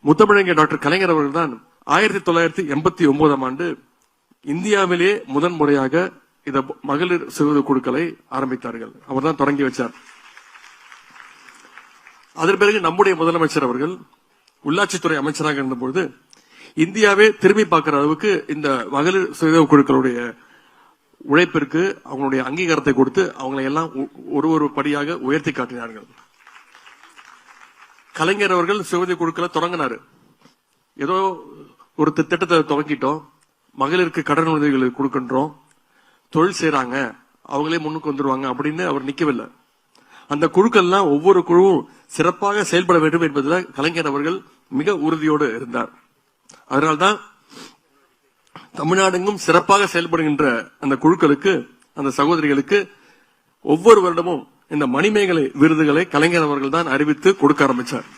முத்தமிழறிஞர் டாக்டர் கலைஞர் அவர்கள் தான் 1989ஆம் ஆண்டு இந்தியாவிலே முதன்முறையாக இந்த மகளிர் சுய குழுக்களை ஆரம்பித்தார்கள். அவர் தான் தொடங்கி வச்சார். அதன் பிறகு நம்முடைய முதலமைச்சர் அவர்கள் உள்ளாட்சித்துறை அமைச்சராக இருந்தபோது இந்தியாவே திரும்பி பார்க்கிற அளவுக்கு இந்த மகளிர் சுய குழுக்களுடைய உழைப்பிற்கு அவங்களுடைய அங்கீகாரத்தை கொடுத்து அவங்களை எல்லாம் ஒரு படியாக உயர்த்தி காட்டினார்கள். கலைஞர் அவர்கள் சுய குழுக்களை தொடங்கினாரு. ஏதோ ஒரு திட்டத்தை துவக்கிட்டோம், மகளிருக்கு கடன் உதவிகளை கொடுக்கின்றோம், தொழில் செய்யறாங்க, அவங்களே முன்னுக்கு வந்துருவாங்க அப்படின்னு அவர் நிக்கவில்லை. அந்த குழுக்கள்லாம் ஒவ்வொரு குழுவும் சிறப்பாக செயல்பட வேண்டும் என்பதில் கலைஞர் அவர்கள் மிக உறுதியோடு இருந்தார். அதனால்தான் தமிழ்நாடெங்கும் சிறப்பாக செயல்படுகின்ற அந்த குழுக்களுக்கு, அந்த சகோதரிகளுக்கு ஒவ்வொரு வருடமும் இந்த மணிமேகலை விருதுகளை கலைஞர் அவர்கள் தான் அறிவித்து கொடுக்க ஆரம்பிச்சார்.